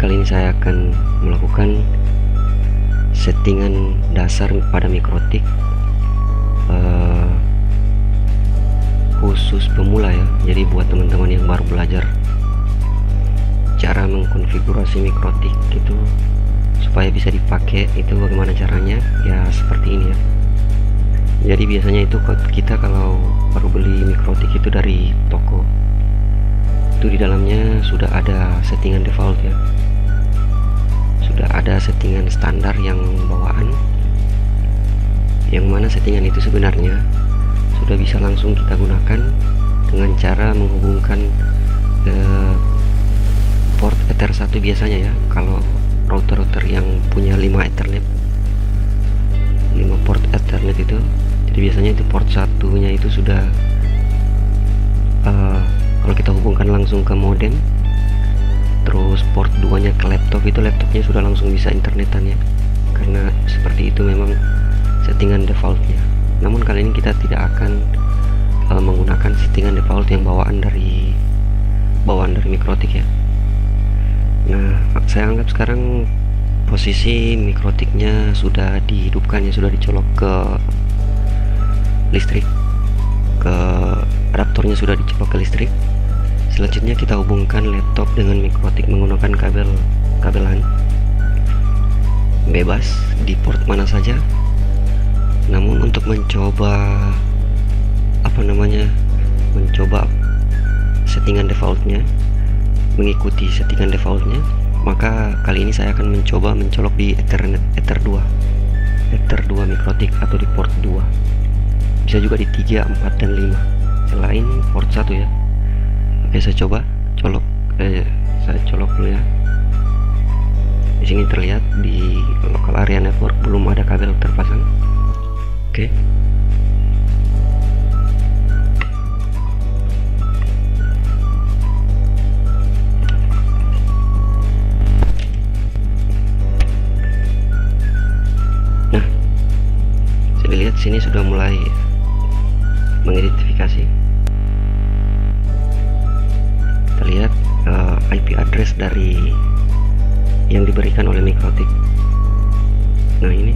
kali ini saya akan melakukan settingan dasar pada mikrotik khusus pemula ya. Jadi buat teman-teman yang baru belajar cara mengkonfigurasi mikrotik itu supaya bisa dipakai, itu bagaimana caranya ya, seperti ini ya. Jadi biasanya itu kita kalau baru beli mikrotik itu dari toko, itu di dalamnya sudah ada settingan default ya, sudah ada settingan standar yang bawaan, yang mana settingan itu sebenarnya sudah bisa langsung kita gunakan dengan cara menghubungkan port Ether 1 biasanya ya. Kalau router-router yang punya 5 Ethernet, 5 port Ethernet itu, jadi biasanya itu port satunya itu sudah kalau kita hubungkan langsung ke modem, terus port 2 nya ke laptop, itu laptopnya sudah langsung bisa internetan ya, karena seperti itu memang settingan defaultnya. Namun kali ini kita tidak akan menggunakan settingan default yang bawaan dari mikrotik ya. Nah, saya anggap sekarang posisi mikrotiknya sudah dihidupkan ya, sudah dicolok ke listrik, ke adaptornya sudah dicolok ke listrik. Selanjutnya kita hubungkan laptop dengan mikrotik menggunakan kabelan bebas di port mana saja. Namun untuk mencoba mencoba settingan defaultnya, mengikuti settingan defaultnya, maka kali ini saya akan mencoba mencolok di Ether 2 mikrotik atau di port 2. Bisa juga di 3, 4, dan 5 selain port 1 ya. Oke, saya coba saya colok dulu ya. Di sini terlihat di local area network belum ada kabel terpasang. Oke. Nah, saya lihat sini sudah mulai mengidentifikasi. Kita lihat IP address dari yang diberikan oleh mikrotik. Nah, ini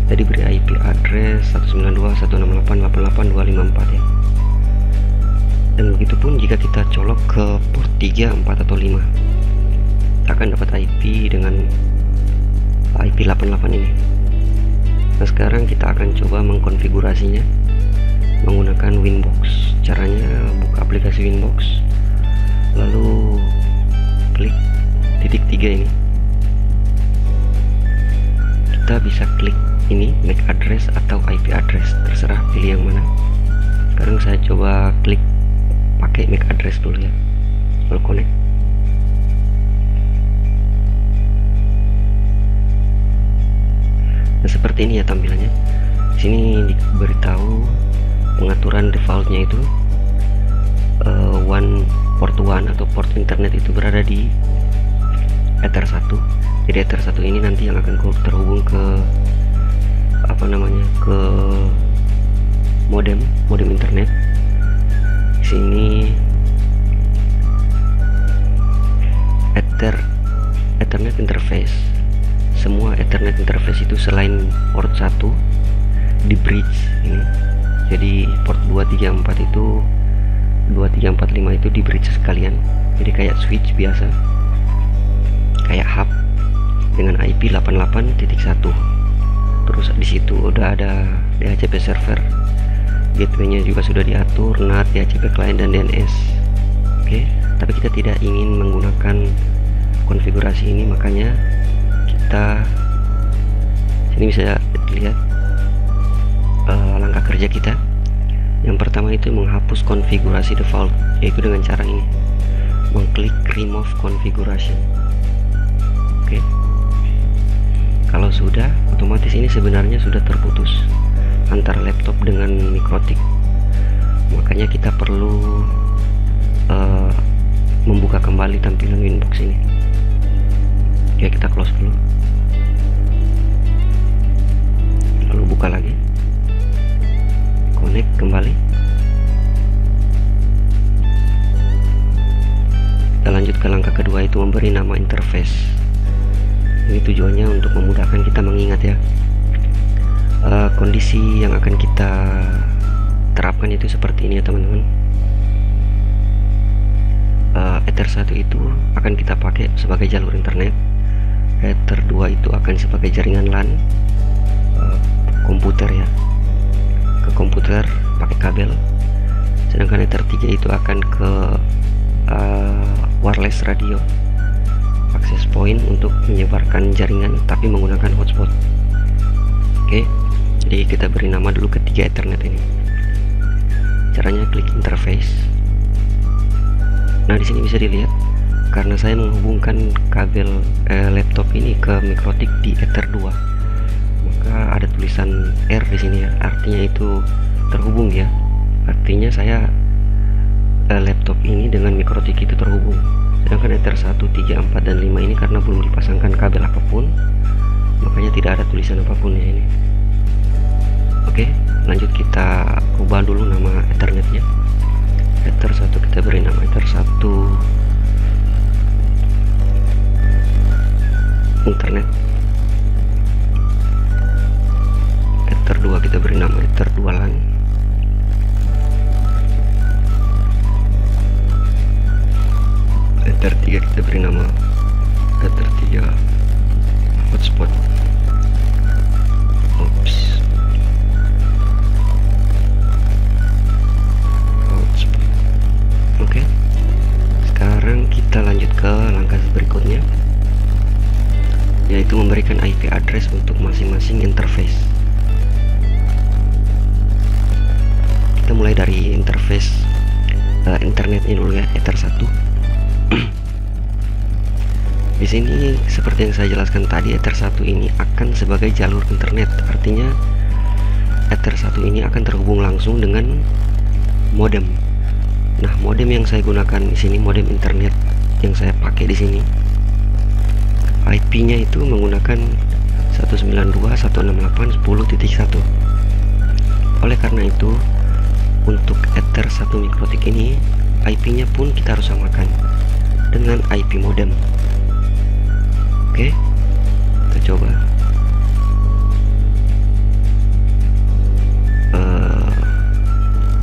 tadi beri IP address 192.168.88.254 ya. Dan begitupun jika kita colok ke port 3, 4, atau 5, kita akan dapat IP dengan IP 88 ini. Nah, sekarang kita akan coba mengkonfigurasinya menggunakan Winbox. Caranya buka aplikasi Winbox, lalu klik titik 3 ini. Kita bisa klik ini MAC address atau IP address, terserah pilih yang mana. Sekarang saya coba klik pakai MAC address dulu ya, lalu connect. Nah, seperti ini ya tampilannya. Di sini diberitahu pengaturan defaultnya itu port 1 atau port internet itu berada di Ether 1. Jadi Ether 1 ini nanti yang akan terhubung ke ke modem internet. Di sini Ethernet interface. Semua Ethernet interface itu selain port 1 di bridge ini. Jadi port 2, 3, 4 itu 2, 3, 4, 5 itu di bridge sekalian. Jadi kayak switch biasa, kayak hub dengan IP 88.1. Terus di situ udah ada DHCP server, gateway-nya juga sudah diatur, NAT, DHCP client, dan DNS. Oke, tapi kita tidak ingin menggunakan konfigurasi ini, makanya kita sini bisa lihat langkah kerja kita. Yang pertama itu menghapus konfigurasi default, yaitu dengan cara ini, mengklik remove configuration. Oke. Kalau sudah, otomatis ini sebenarnya sudah terputus antara laptop dengan mikrotik. Makanya kita perlu membuka kembali tampilan Winbox ini. Oke, kita close dulu, lalu buka lagi, connect kembali. Kita lanjut ke langkah kedua, itu memberi nama interface. Ini tujuannya untuk memudahkan kita mengingat ya. Kondisi yang akan kita terapkan itu seperti ini ya teman-teman. Ether 1 itu akan kita pakai sebagai jalur internet, Ether 2 itu akan sebagai jaringan LAN komputer ya, ke komputer pakai kabel, sedangkan Ether 3 itu akan ke wireless radio access point untuk menyebarkan jaringan tapi menggunakan hotspot. Oke, jadi kita beri nama dulu ketiga Ethernet ini. Caranya klik interface. Nah, di sini bisa dilihat karena saya menghubungkan kabel laptop ini ke mikrotik di Ether 2, maka ada tulisan R di sini ya, artinya itu terhubung ya. Artinya saya laptop ini dengan mikrotik itu terhubung. Sedangkan Ether 1, 3, 4 dan 5 ini karena belum dipasangkan kabel apapun, makanya tidak ada tulisan apapun di sini. Oke, lanjut kita ubah dulu nama Ethernetnya. Ether 1 kita beri nama Ether 1 internet. Ether 2 kita beri nama Ether 2 LAN. Ether 3 kita beri nama Ether 3 hotspot. Oke, sekarang kita lanjut ke langkah berikutnya, yaitu memberikan IP address untuk masing-masing interface. Kita mulai dari interface internetnya dulu ya, Ether 1. Di sini seperti yang saya jelaskan tadi, Ether 1 ini akan sebagai jalur internet, artinya Ether 1 ini akan terhubung langsung dengan modem. Nah, modem yang saya gunakan di sini, modem internet yang saya pakai di sini, IP-nya itu menggunakan 192.168.10.1. Oleh karena itu, untuk Ether 1 mikrotik ini, IP-nya pun kita harus samakan dengan IP modem. Oke, kita coba.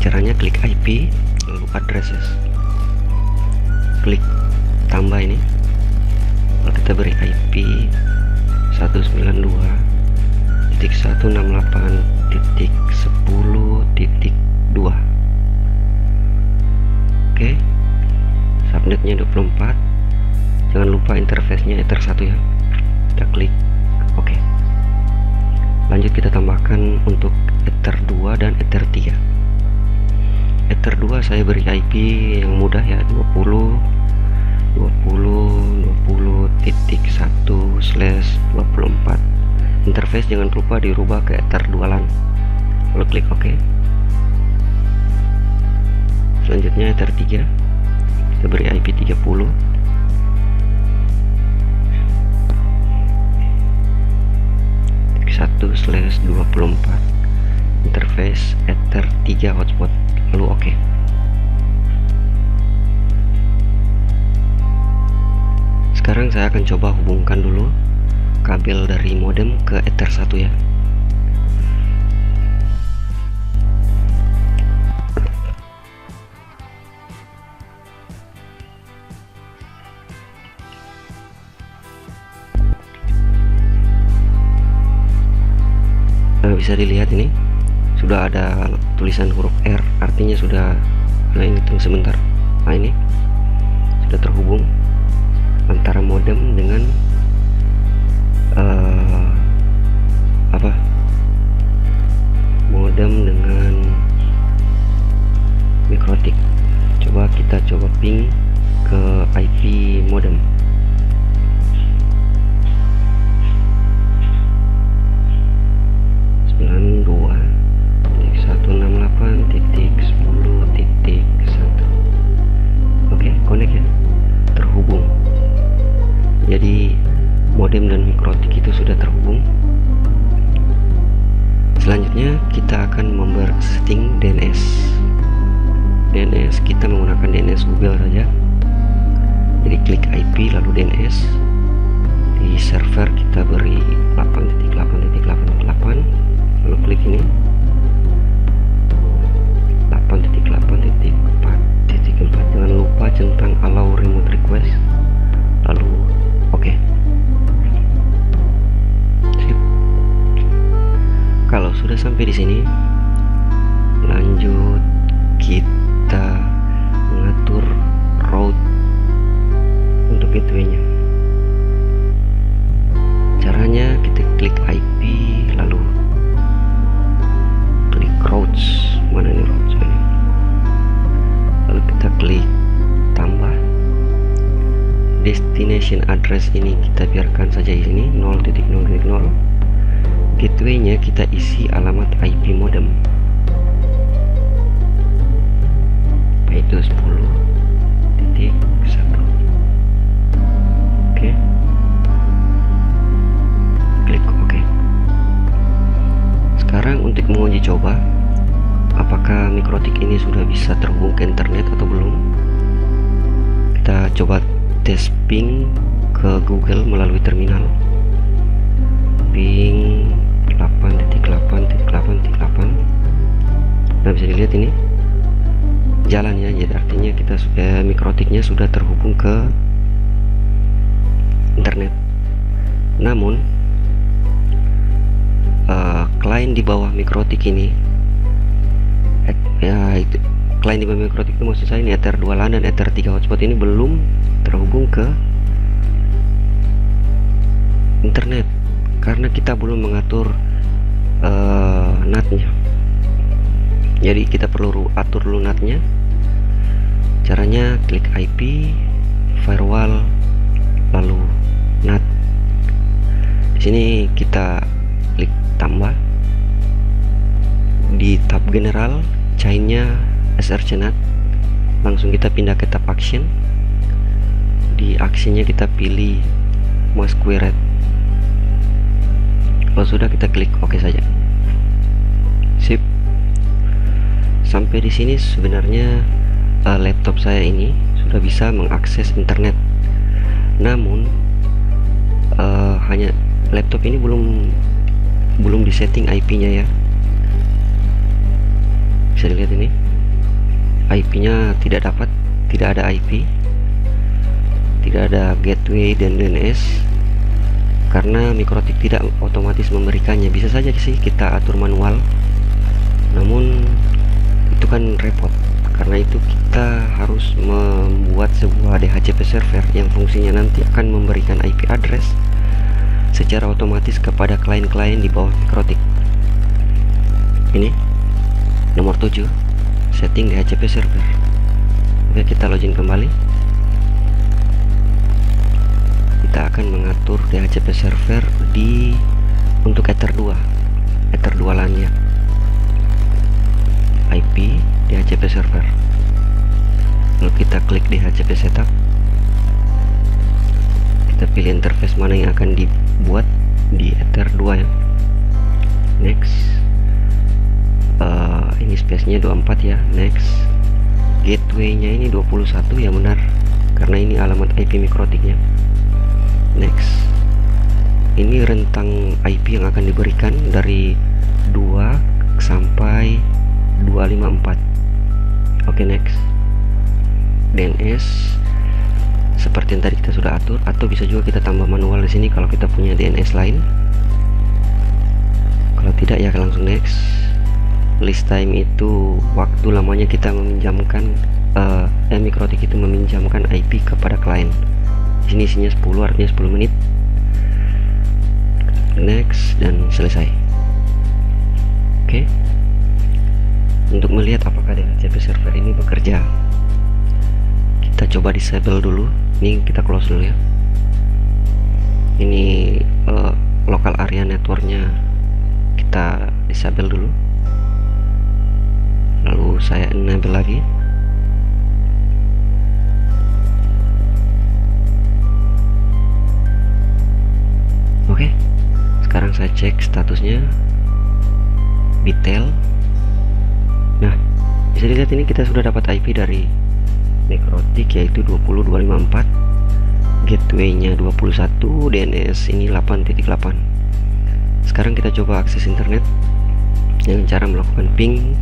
Caranya klik IP, lalu addresses, klik tambah ini, lalu kita beri IP 192.168.10.2. Oke, subnetnya 24. Jangan lupa interface-nya Ether 1 ya. Kita klik oke. Lanjut kita tambahkan untuk Ether 2 dan Ether 3. Ether 2 saya beri IP yang mudah ya, 20.1/24. Interface jangan lupa dirubah ke Ether 2 LAN, lalu klik OK. Selanjutnya Ether 3 kita beri IP 30. /24 interface Ether 3 hotspot, lalu OK. Sekarang saya akan coba hubungkan dulu kabel dari modem ke Ether 1 ya. Bisa dilihat ini sudah ada tulisan huruf R, artinya sudah, nah ini tunggu sebentar, nah ini sudah terhubung antara modem dengan modem dengan mikrotik. Kita coba ping ke IP modem. Oke, connect ya, terhubung. Jadi modem dan mikrotik itu sudah terhubung. Selanjutnya kita akan setting DNS. DNS kita menggunakan DNS Google saja. Jadi klik IP lalu DNS. Di server kita beri 8.8.8.8, lalu klik ini 8.8.4.4. Jangan lupa centang allow remote request, lalu oke. Sip. Kalau sudah sampai di sini, lanjut kita mengatur route untuk gateway-nya. Caranya kita klik IP lalu klik routes. Mana nih routes ini? Lalu kita klik tambah. Destination address ini kita biarkan saja di sini 0.0.0. Gateway-nya kita isi alamat IP modem, yaitu 10.1. Oke. Klik OK. Sekarang untuk menguji coba apakah mikrotik ini sudah bisa terhubung ke internet atau belum, kita coba tes ping ke Google melalui terminal. Ping 8.8.8.8. Nah, bisa dilihat ini jalannya, jadi artinya kita mikrotiknya sudah terhubung ke internet. Namun klien di bawah mikrotik ini klien di bawah mikrotik itu maksud saya ini Ether 2 LAN dan Ether 3 hotspot ini belum terhubung ke internet karena kita belum mengatur NAT-nya. Jadi kita perlu atur dulu NAT-nya. Caranya klik IP, firewall, lalu NAT. Di sini kita klik tambah. Di tab general, chain-nya SRC NAT. Langsung kita pindah ke tab action. Di actionnya kita pilih masquerade. Kalau sudah kita klik OK saja. Sip. Sampai di sini sebenarnya laptop saya ini sudah bisa mengakses internet. Namun hanya laptop ini belum disetting IP-nya ya. Bisa dilihat ini. IP-nya tidak ada IP. Tidak ada gateway dan DNS. Karena mikrotik tidak otomatis memberikannya. Bisa saja sih kita atur manual, namun itu kan repot. Karena itu kita harus membuat sebuah DHCP server yang fungsinya nanti akan memberikan IP address secara otomatis kepada klien-klien di bawah mikrotik. Ini nomor 7, setting DHCP server. Oke, kita login kembali. Kita akan mengatur DHCP server untuk Ether 2 LAN-nya. IP DHCP server. Lalu kita klik DHCP setup. Kita pilih interface mana yang akan dibuat di Ether 2 ya. Next. Ini space-nya 24 ya. Next. Gateway-nya ini 21 ya, benar. Karena ini alamat IP mikrotiknya. Next. Ini rentang IP yang akan diberikan dari 2 sampai 254. Oke, next. DNS seperti yang tadi kita sudah atur, atau bisa juga kita tambah manual di sini kalau kita punya DNS lain. Kalau tidak ya langsung next. List time itu waktu lamanya kita meminjamkan mikrotik itu meminjamkan IP kepada klien. Di sini isinya 10, artinya 10 menit. Next dan selesai. Oke. Untuk melihat apakah DHCP server ini bekerja, kita coba disable dulu. Ini kita close dulu ya. Ini local area networknya kita disable dulu. Lalu saya enable lagi. Oke, sekarang saya cek statusnya, detail. Nah, bisa dilihat ini kita sudah dapat IP dari mikrotik yaitu 20254. gateway-nya 21, DNS ini 8.8. Sekarang kita coba akses internet dengan cara melakukan ping.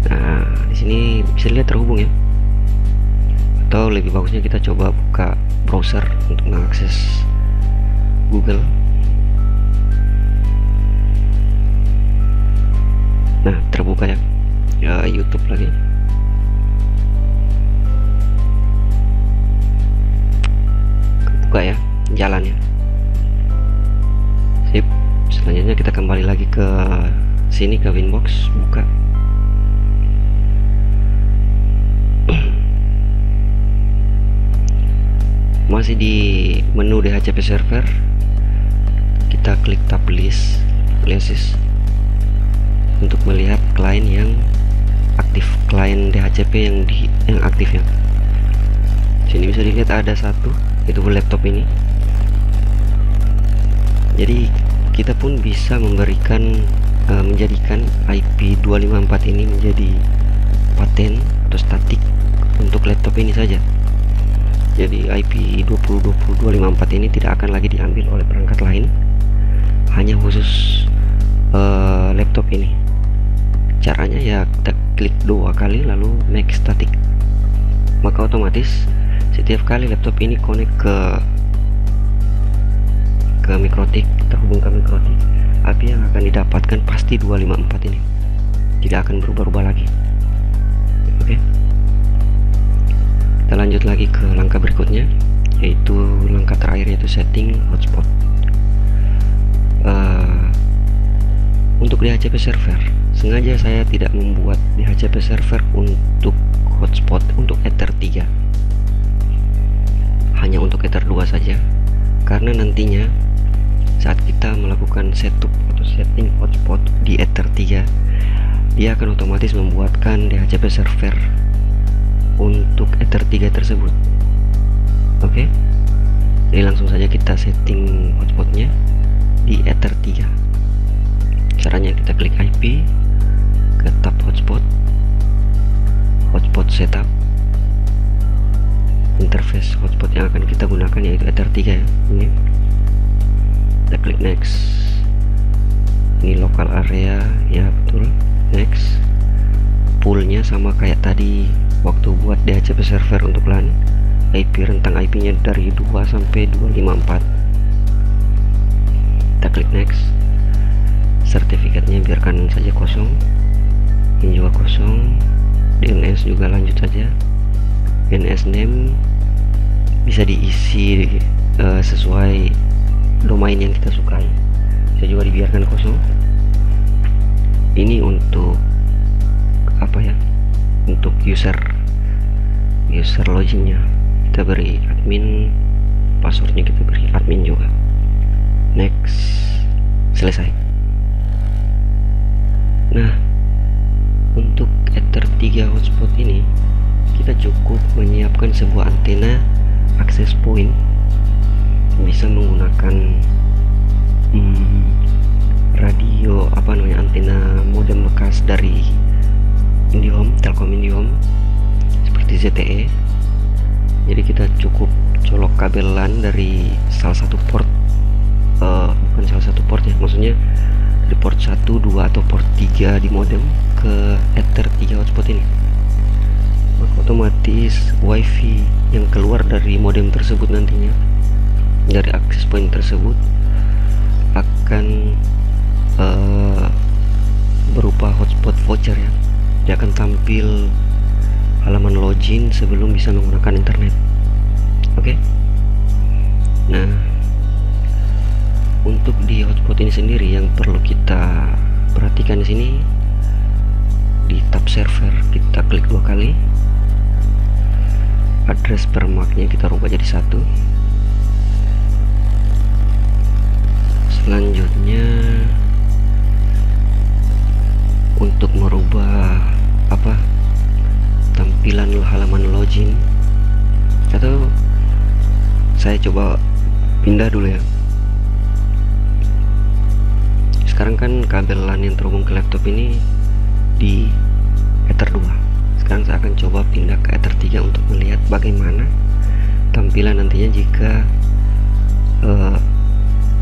Nah, di sini bisa lihat terhubung ya. Atau lebih bagusnya kita coba buka browser untuk mengakses Google. Nah, terbuka ya, YouTube lagi. Buka ya, jalan ya. Sip. Selanjutnya kita kembali lagi ke sini, ke Winbox, buka. Masih di menu DHCP server, kita klik tab list untuk melihat klien yang aktif, klien DHCP yang aktif ya. Sini bisa dilihat ada satu, itu laptop ini. Jadi kita pun bisa menjadikan IP 254 ini menjadi paten atau statik untuk laptop ini saja. Jadi IP 20.20.254 ini tidak akan lagi diambil oleh perangkat lain, hanya khusus laptop ini. Caranya ya kita klik 2 kali lalu make static, maka otomatis setiap kali laptop ini connect ke MikroTik, terhubung ke MikroTik, IP yang akan didapatkan pasti 254 ini, tidak akan berubah-ubah lagi. Oke. Kita lanjut lagi ke langkah berikutnya, yaitu langkah terakhir, yaitu setting hotspot. Untuk DHCP server, sengaja saya tidak membuat DHCP server untuk hotspot untuk Ether 3, hanya untuk Ether 2 saja, karena nantinya saat kita melakukan setup atau setting hotspot di Ether 3, dia akan otomatis membuatkan DHCP server untuk Ether 3 tersebut. Oke. Jadi langsung saja kita setting hotspotnya di Ether 3. Caranya kita klik IP, ke tab hotspot setup, interface hotspot yang akan kita gunakan yaitu Ether 3 ya. Ini kita klik next. Ini local area ya, betul, next. Poolnya sama kayak tadi waktu buat DHCP server untuk LAN, IP rentang IP nya dari 2 sampai 254. Kita klik next. Sertifikatnya biarkan saja kosong, ini juga kosong. DNS juga lanjut saja. DNS name bisa diisi sesuai domain yang kita sukai, bisa juga dibiarkan kosong. Ini untuk apa ya, untuk user loginnya kita beri admin, passwordnya kita beri admin juga. Next, selesai. Nah, untuk Ether 3 hotspot ini kita cukup menyiapkan sebuah antena access point, bisa menggunakan radio antena modem bekas dari IndiHome, Telkom IndiHome seperti ZTE. Jadi kita cukup colok kabel LAN dari salah satu port, bukan salah satu port ya, maksudnya di port 1, 2 atau port 3 di modem ke Ether 3 hotspot ini. Maka otomatis wifi yang keluar dari modem tersebut nantinya, dari access point tersebut, akan berupa hotspot voucher ya. Dia akan tampil halaman login sebelum bisa menggunakan internet. Oke. Nah, untuk di hotspot ini sendiri yang perlu kita perhatikan di sini, di tab server kita klik 2 kali, address per MAC-nya kita rubah jadi 1. Selanjutnya untuk merubah tampilan halaman login, atau saya coba pindah dulu ya. Sekarang kan kabel LAN yang terhubung ke laptop ini di Ether 2. Sekarang saya akan coba pindah ke Ether 3 untuk melihat bagaimana tampilan nantinya jika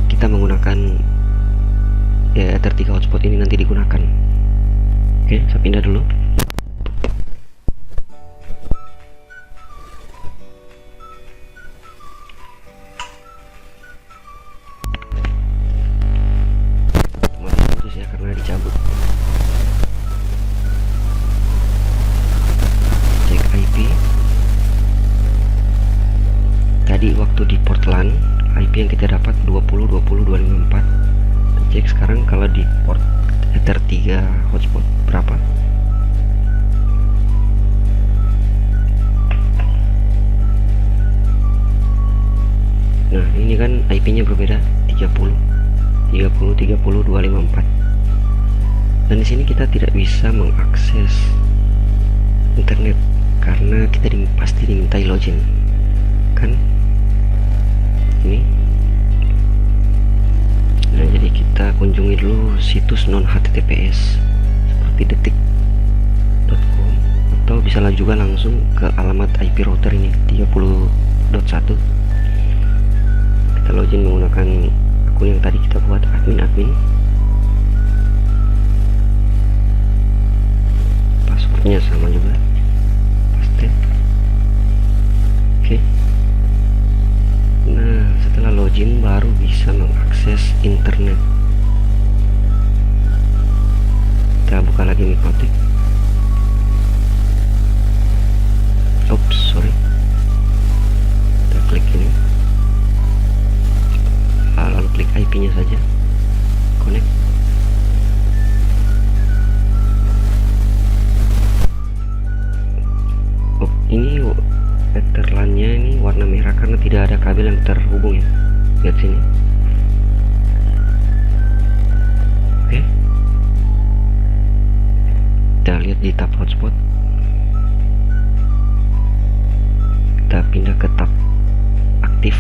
kita menggunakan Ether 3 hotspot ini nanti digunakan. Oke, saya pindah dulu. Otomatis putus ya karena dicabut. Cek IP. Tadi waktu di port LAN IP yang kita dapat 20.20.254. Cek sekarang kalau di port Ether 3 hotspot berapa. Nah ini kan IP nya berbeda, 30.30.30.254. Dan di sini kita tidak bisa mengakses internet karena kita pasti dimintai login kan ini. Nah jadi kita kunjungi dulu situs non HTTPS seperti detik.com atau bisa juga langsung ke alamat IP router ini 30.1. kita login menggunakan akun yang tadi kita buat, admin. Passwordnya sama juga, paste. Oke. Nah setelah login baru bisa mengakses internet. Kita buka lagi Mikotik. Oops, sorry. Kita klik ini, lalu klik IP nya saja, connect. Oh ini Ether LAN nya ini warna merah karena tidak ada kabel yang terhubung ya. Lihat sini. Oke. Kita lihat di tab hotspot. Kita pindah ke tab aktif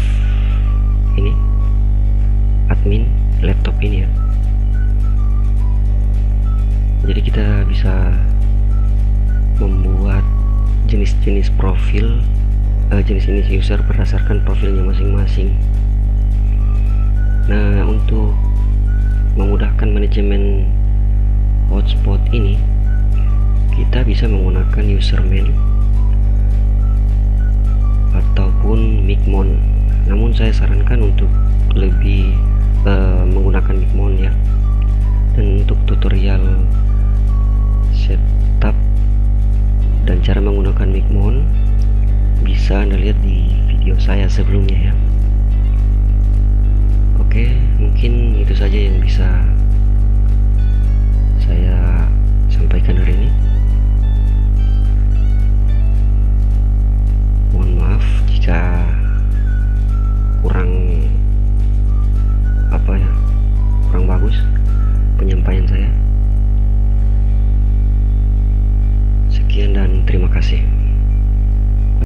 ini, admin laptop ini ya. Jadi kita bisa membuat jenis-jenis profil, jenis-jenis user berdasarkan profilnya masing-masing. Nah untuk memudahkan manajemen hotspot ini, kita bisa menggunakan username ataupun Micmon. Namun saya sarankan untuk lebih menggunakan Micmon ya. Dan untuk tutorial setup dan cara menggunakan Micmon bisa Anda lihat di video saya sebelumnya ya. Oke, mungkin itu saja yang bisa